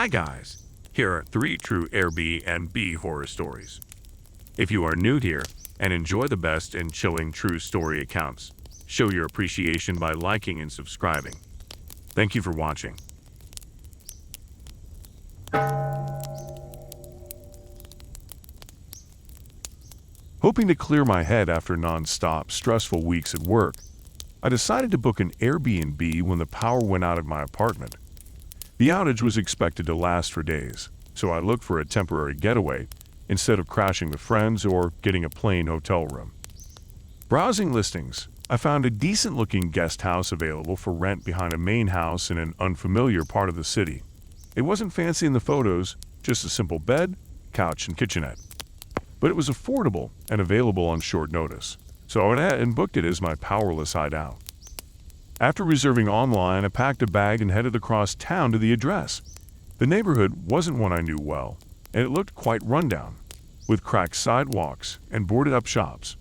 Hi guys, here are 3 true Airbnb horror stories. If you are new here and enjoy the best and chilling true story accounts, show your appreciation by liking and subscribing. Thank you for watching. Hoping to clear my head after non-stop, stressful weeks at work, I decided to book an Airbnb when the power went out at my apartment. The outage was expected to last for days, so I looked for a temporary getaway instead of crashing with friends or getting a plain hotel room. Browsing listings, I found a decent-looking guest house available for rent behind a main house in an unfamiliar part of the city. It wasn't fancy in the photos, just a simple bed, couch, and kitchenette. But it was affordable and available on short notice, so I went ahead and booked it as my powerless hideout. After reserving online, I packed a bag and headed across town to the address. The neighborhood wasn't one I knew well, and it looked quite rundown, with cracked sidewalks and boarded-up shops.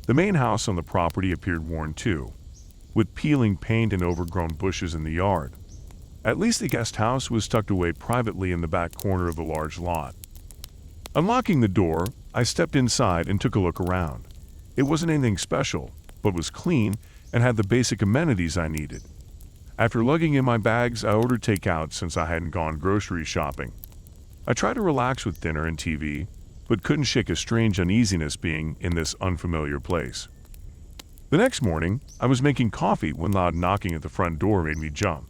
The main house on the property appeared worn too, with peeling paint and overgrown bushes in the yard. At least the guest house was tucked away privately in the back corner of the large lot. Unlocking the door, I stepped inside and took a look around. It wasn't anything special, but was clean and had the basic amenities I needed. After lugging in my bags, I ordered takeout since I hadn't gone grocery shopping. I tried to relax with dinner and TV, but couldn't shake a strange uneasiness being in this unfamiliar place. The next morning, I was making coffee when loud knocking at the front door made me jump.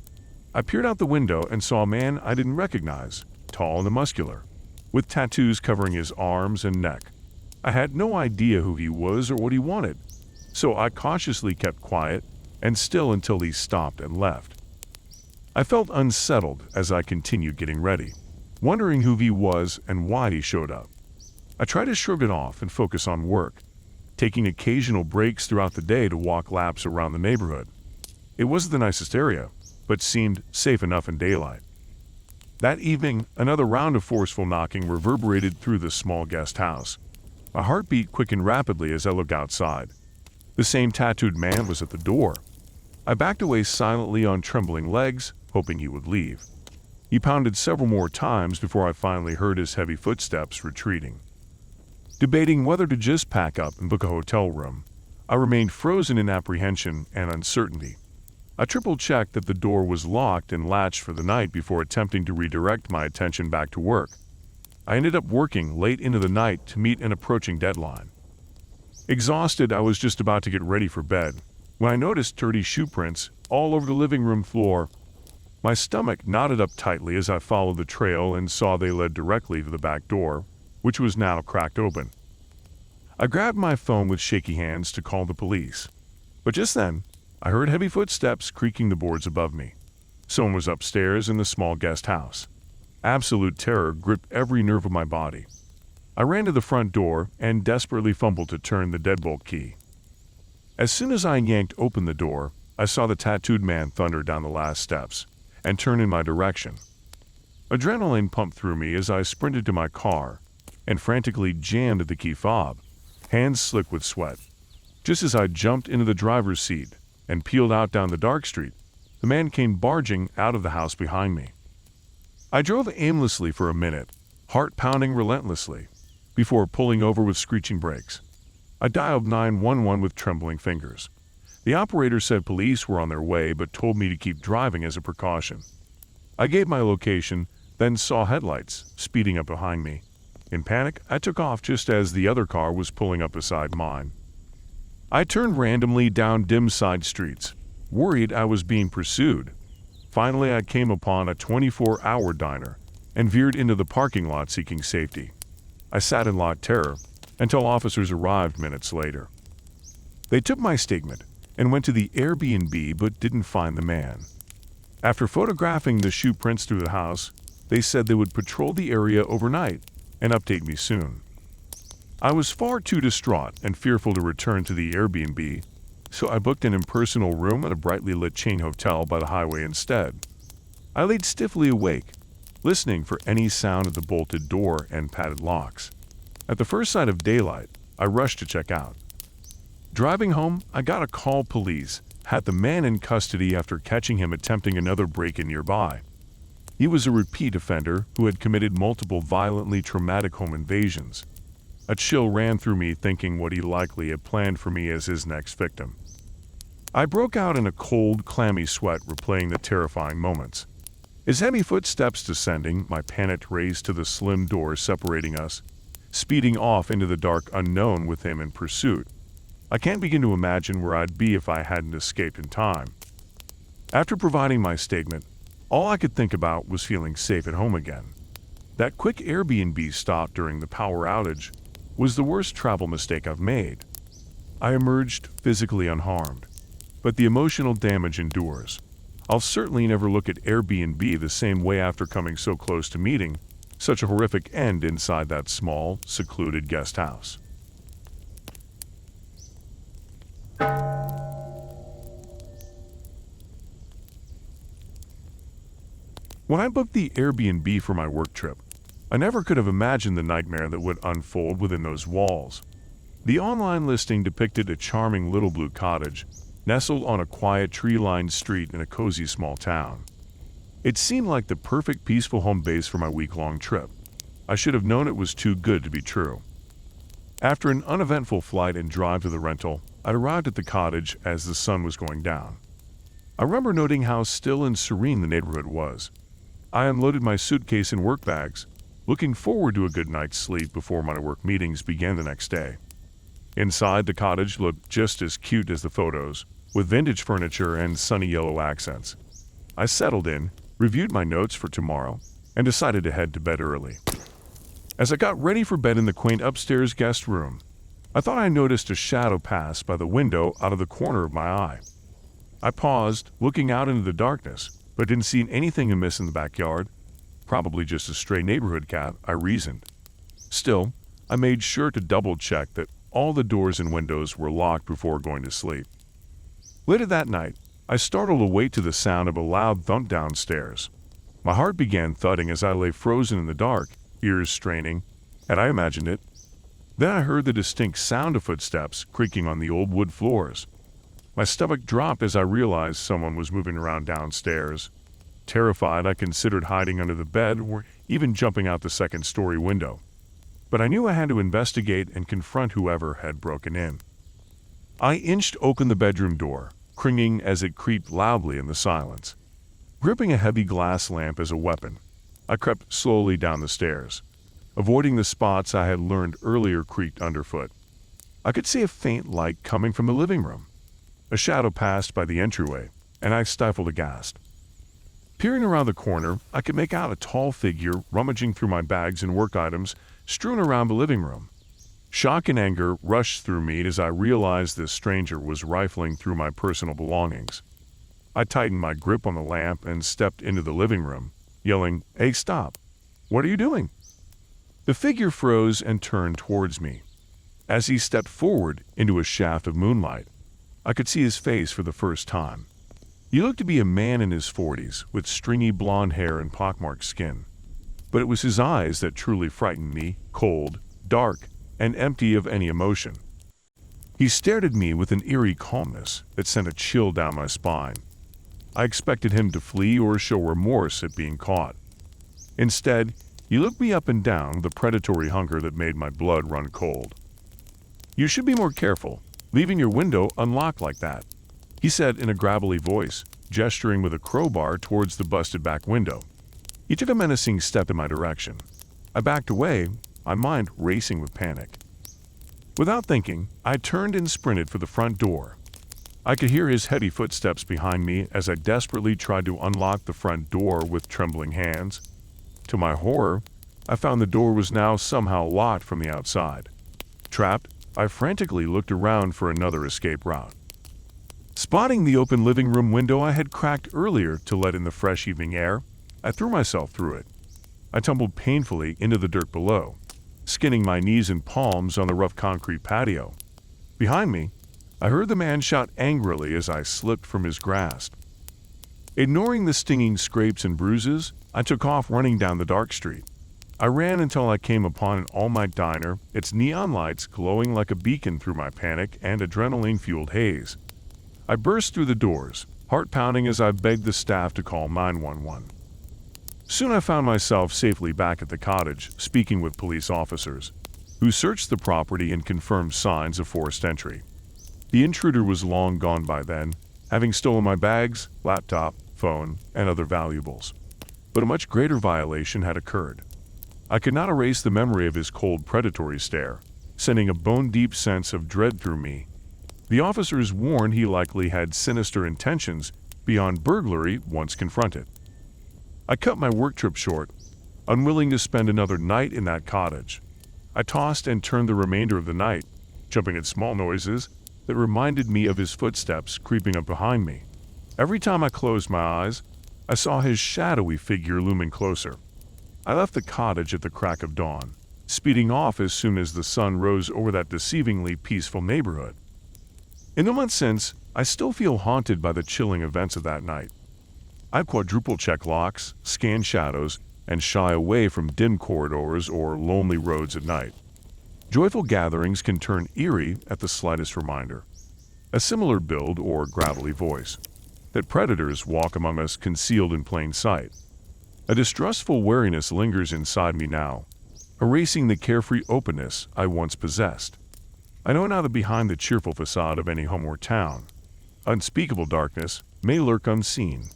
I peered out the window and saw a man I didn't recognize, tall and muscular, with tattoos covering his arms and neck. I had no idea who he was or what he wanted, so I cautiously kept quiet and still until he stopped and left. I felt unsettled as I continued getting ready, wondering who he was and why he showed up. I tried to shrug it off and focus on work, taking occasional breaks throughout the day to walk laps around the neighborhood. It wasn't the nicest area, but seemed safe enough in daylight. That evening, another round of forceful knocking reverberated through the small guest house. My heartbeat quickened rapidly as I looked outside. The same tattooed man was at the door. I backed away silently on trembling legs, hoping he would leave. He pounded several more times before I finally heard his heavy footsteps retreating. Debating whether to just pack up and book a hotel room, I remained frozen in apprehension and uncertainty. I triple-checked that the door was locked and latched for the night before attempting to redirect my attention back to work. I ended up working late into the night to meet an approaching deadline. Exhausted, I was just about to get ready for bed when I noticed dirty shoe prints all over the living room floor. My stomach knotted up tightly as I followed the trail and saw they led directly to the back door, which was now cracked open. I grabbed my phone with shaky hands to call the police, but just then, I heard heavy footsteps creaking the boards above me. Someone was upstairs in the small guest house. Absolute terror gripped every nerve of my body. I ran to the front door and desperately fumbled to turn the deadbolt key. As soon as I yanked open the door, I saw the tattooed man thunder down the last steps and turn in my direction. Adrenaline pumped through me as I sprinted to my car and frantically jammed at the key fob, hands slick with sweat. Just as I jumped into the driver's seat and peeled out down the dark street, the man came barging out of the house behind me. I drove aimlessly for a minute, heart pounding relentlessly, before pulling over with screeching brakes. I dialed 911 with trembling fingers. The operator said police were on their way but told me to keep driving as a precaution. I gave my location, then saw headlights speeding up behind me. In panic, I took off just as the other car was pulling up beside mine. I turned randomly down dim side streets, worried I was being pursued. Finally, I came upon a 24-hour diner and veered into the parking lot seeking safety. I sat in lot terror until officers arrived minutes later. They took my statement and went to the Airbnb but didn't find the man. After photographing the shoe prints through the house, they said they would patrol the area overnight and update me soon. I was far too distraught and fearful to return to the Airbnb, so I booked an impersonal room at a brightly lit chain hotel by the highway instead. I laid stiffly awake, listening for any sound at the bolted door and padded locks. At the first sight of daylight, I rushed to check out. Driving home, I got a call police had the man in custody after catching him attempting another break-in nearby. He was a repeat offender who had committed multiple violently traumatic home invasions. A chill ran through me thinking what he likely had planned for me as his next victim. I broke out in a cold, clammy sweat replaying the terrifying moments. His heavy footsteps descending, my panicked race to the slim door separating us, speeding off into the dark unknown with him in pursuit. I can't begin to imagine where I'd be if I hadn't escaped in time. After providing my statement, all I could think about was feeling safe at home again. That quick Airbnb stop during the power outage was the worst travel mistake I've made. I emerged physically unharmed, but the emotional damage endures. I'll certainly never look at Airbnb the same way after coming so close to meeting such a horrific end inside that small, secluded guest house. When I booked the Airbnb for my work trip, I never could have imagined the nightmare that would unfold within those walls. The online listing depicted a charming little blue cottage, nestled on a quiet tree-lined street in a cozy small town. It seemed like the perfect peaceful home base for my week-long trip. I should have known it was too good to be true. After an uneventful flight and drive to the rental, I arrived at the cottage as the sun was going down. I remember noting how still and serene the neighborhood was. I unloaded my suitcase and work bags, looking forward to a good night's sleep before my work meetings began the next day. Inside, the cottage looked just as cute as the photos, with vintage furniture and sunny yellow accents. I settled in, reviewed my notes for tomorrow, and decided to head to bed early. As I got ready for bed in the quaint upstairs guest room, I thought I noticed a shadow pass by the window out of the corner of my eye. I paused, looking out into the darkness, but didn't see anything amiss in the backyard. Probably just a stray neighborhood cat, I reasoned. Still, I made sure to double-check that all the doors and windows were locked before going to sleep. Later that night, I startled awake to the sound of a loud thump downstairs. My heart began thudding as I lay frozen in the dark, ears straining, and I imagined it. Then I heard the distinct sound of footsteps creaking on the old wood floors. My stomach dropped as I realized someone was moving around downstairs. Terrified, I considered hiding under the bed or even jumping out the second-story window. But I knew I had to investigate and confront whoever had broken in. I inched open the bedroom door, cringing as it creaked loudly in the silence. Gripping a heavy glass lamp as a weapon, I crept slowly down the stairs, avoiding the spots I had learned earlier creaked underfoot. I could see a faint light coming from the living room. A shadow passed by the entryway, and I stifled a gasp. Peering around the corner, I could make out a tall figure rummaging through my bags and work items strewn around the living room. Shock and anger rushed through me as I realized this stranger was rifling through my personal belongings. I tightened my grip on the lamp and stepped into the living room, yelling, "Hey, stop! What are you doing?" The figure froze and turned towards me. As he stepped forward into a shaft of moonlight, I could see his face for the first time. He looked to be a man in his 40s, with stringy blonde hair and pockmarked skin. But it was his eyes that truly frightened me, cold, dark, and empty of any emotion. He stared at me with an eerie calmness that sent a chill down my spine. I expected him to flee or show remorse at being caught. Instead, he looked me up and down with a predatory hunger that made my blood run cold. "You should be more careful, leaving your window unlocked like that," he said in a gravelly voice, gesturing with a crowbar towards the busted back window. He took a menacing step in my direction. I backed away, my mind racing with panic. Without thinking, I turned and sprinted for the front door. I could hear his heavy footsteps behind me as I desperately tried to unlock the front door with trembling hands. To my horror, I found the door was now somehow locked from the outside. Trapped, I frantically looked around for another escape route. Spotting the open living room window I had cracked earlier to let in the fresh evening air, I threw myself through it. I tumbled painfully into the dirt below, skinning my knees and palms on the rough concrete patio. Behind me, I heard the man shout angrily as I slipped from his grasp. Ignoring the stinging scrapes and bruises, I took off running down the dark street. I ran until I came upon an all-night diner, its neon lights glowing like a beacon through my panic and adrenaline-fueled haze. I burst through the doors, heart pounding as I begged the staff to call 911. Soon I found myself safely back at the cottage, speaking with police officers, who searched the property and confirmed signs of forced entry. The intruder was long gone by then, having stolen my bags, laptop, phone, and other valuables. But a much greater violation had occurred. I could not erase the memory of his cold, predatory stare, sending a bone-deep sense of dread through me. The officers warned he likely had sinister intentions beyond burglary once confronted. I cut my work trip short, unwilling to spend another night in that cottage. I tossed and turned the remainder of the night, jumping at small noises that reminded me of his footsteps creeping up behind me. Every time I closed my eyes, I saw his shadowy figure looming closer. I left the cottage at the crack of dawn, speeding off as soon as the sun rose over that deceivingly peaceful neighborhood. In the months since, I still feel haunted by the chilling events of that night. I quadruple check locks, scan shadows, and shy away from dim corridors or lonely roads at night. Joyful gatherings can turn eerie at the slightest reminder. A similar build or gravelly voice. That predators walk among us concealed in plain sight. A distrustful wariness lingers inside me now, erasing the carefree openness I once possessed. I know now that behind the cheerful facade of any home or town, unspeakable darkness may lurk unseen.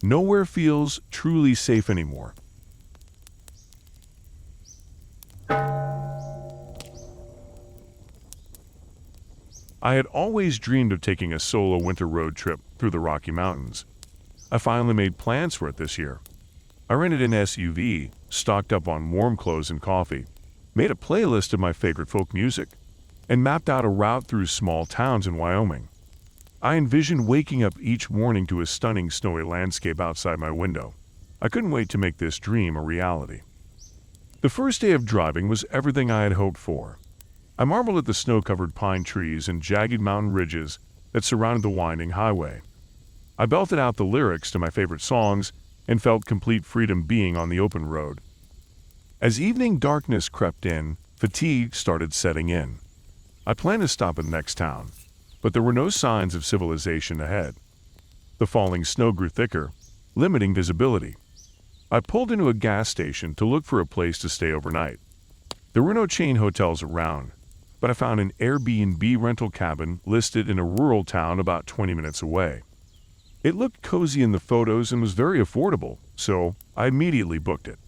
Nowhere feels truly safe anymore. I had always dreamed of taking a solo winter road trip through the Rocky Mountains. I finally made plans for it this year. I rented an SUV, stocked up on warm clothes and coffee, made a playlist of my favorite folk music, and mapped out a route through small towns in Wyoming. I envisioned waking up each morning to a stunning snowy landscape outside my window. I couldn't wait to make this dream a reality. The first day of driving was everything I had hoped for. I marveled at the snow-covered pine trees and jagged mountain ridges that surrounded the winding highway. I belted out the lyrics to my favorite songs and felt complete freedom being on the open road. As evening darkness crept in, fatigue started setting in. I planned to stop at the next town, but there were no signs of civilization ahead. The falling snow grew thicker, limiting visibility. I pulled into a gas station to look for a place to stay overnight. There were no chain hotels around, but I found an Airbnb rental cabin listed in a rural town about 20 minutes away. It looked cozy in the photos and was very affordable, so I immediately booked it.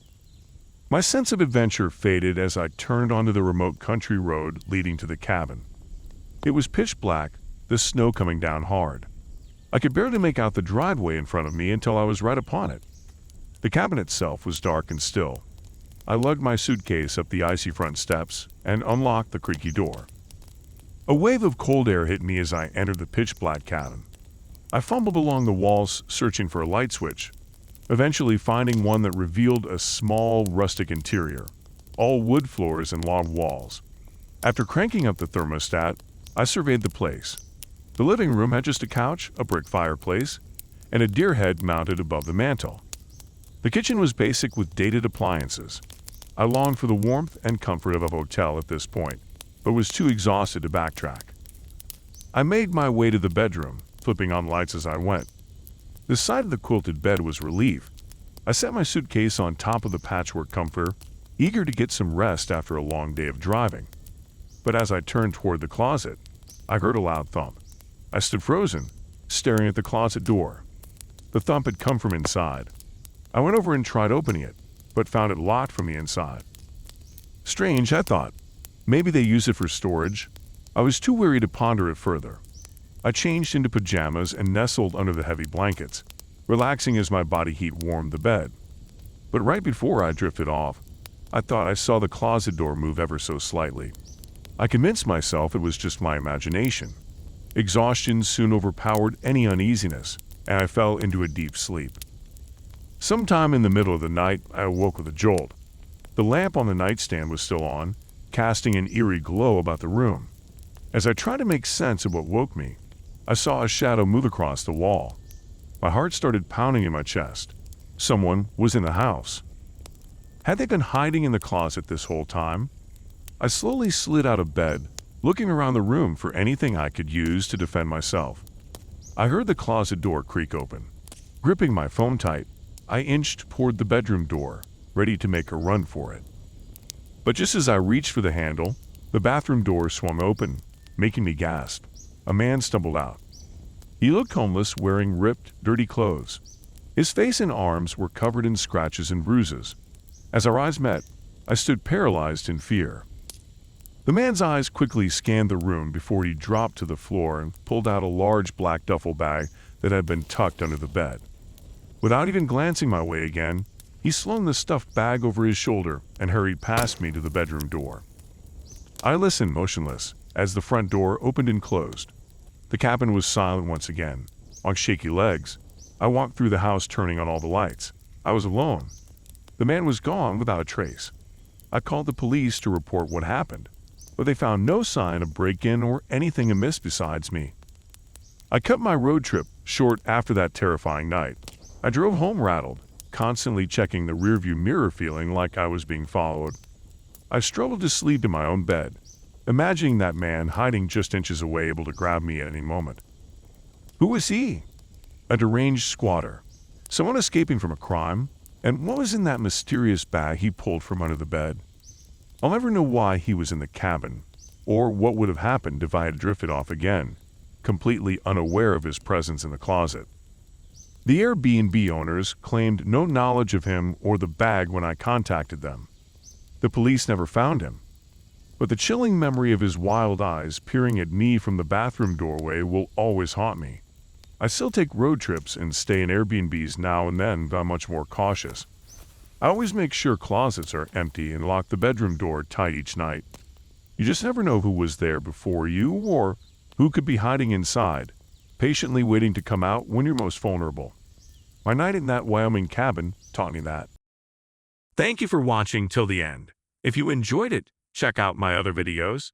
My sense of adventure faded as I turned onto the remote country road leading to the cabin. It was pitch black, the snow coming down hard. I could barely make out the driveway in front of me until I was right upon it. The cabin itself was dark and still. I lugged my suitcase up the icy front steps and unlocked the creaky door. A wave of cold air hit me as I entered the pitch-black cabin. I fumbled along the walls searching for a light switch, eventually finding one that revealed a small, rustic interior, all wood floors and log walls. After cranking up the thermostat, I surveyed the place. The living room had just a couch, a brick fireplace, and a deer head mounted above the mantel. The kitchen was basic with dated appliances. I longed for the warmth and comfort of a hotel at this point, but was too exhausted to backtrack. I made my way to the bedroom, flipping on lights as I went. The sight of the quilted bed was relief. I set my suitcase on top of the patchwork comforter, eager to get some rest after a long day of driving. But as I turned toward the closet, I heard a loud thump. I stood frozen, staring at the closet door. The thump had come from inside. I went over and tried opening it, but found it locked from the inside. Strange, I thought. Maybe they use it for storage. I was too weary to ponder it further. I changed into pajamas and nestled under the heavy blankets, relaxing as my body heat warmed the bed. But right before I drifted off, I thought I saw the closet door move ever so slightly. I convinced myself it was just my imagination. Exhaustion soon overpowered any uneasiness, and I fell into a deep sleep. Sometime in the middle of the night, I awoke with a jolt. The lamp on the nightstand was still on, casting an eerie glow about the room. As I tried to make sense of what woke me, I saw a shadow move across the wall. My heart started pounding in my chest. Someone was in the house. Had they been hiding in the closet this whole time? I slowly slid out of bed, looking around the room for anything I could use to defend myself. I heard the closet door creak open. Gripping my phone tight, I inched toward the bedroom door, ready to make a run for it. But just as I reached for the handle, the bathroom door swung open, making me gasp. A man stumbled out. He looked homeless, wearing ripped, dirty clothes. His face and arms were covered in scratches and bruises. As our eyes met, I stood paralyzed in fear. The man's eyes quickly scanned the room before he dropped to the floor and pulled out a large black duffel bag that had been tucked under the bed. Without even glancing my way again, he slung the stuffed bag over his shoulder and hurried past me to the bedroom door. I listened motionless as the front door opened and closed. The cabin was silent once again. On shaky legs, I walked through the house, turning on all the lights. I was alone. The man was gone without a trace. I called the police to report what happened, but they found no sign of break-in or anything amiss besides me. I cut my road trip short after that terrifying night. I drove home rattled, constantly checking the rearview mirror, feeling like I was being followed. I struggled to sleep in my own bed, imagining that man hiding just inches away, able to grab me at any moment. Who was he? A deranged squatter? Someone escaping from a crime? And what was in that mysterious bag he pulled from under the bed? I'll never know why he was in the cabin, or what would have happened if I had drifted off again, completely unaware of his presence in the closet. The Airbnb owners claimed no knowledge of him or the bag when I contacted them. The police never found him, but the chilling memory of his wild eyes peering at me from the bathroom doorway will always haunt me. I still take road trips and stay in Airbnbs now and then, but I'm much more cautious. I always make sure closets are empty and lock the bedroom door tight each night. You just never know who was there before you or who could be hiding inside, patiently waiting to come out when you're most vulnerable. My night in that Wyoming cabin taught me that. Thank you for watching till the end. If you enjoyed it, check out my other videos.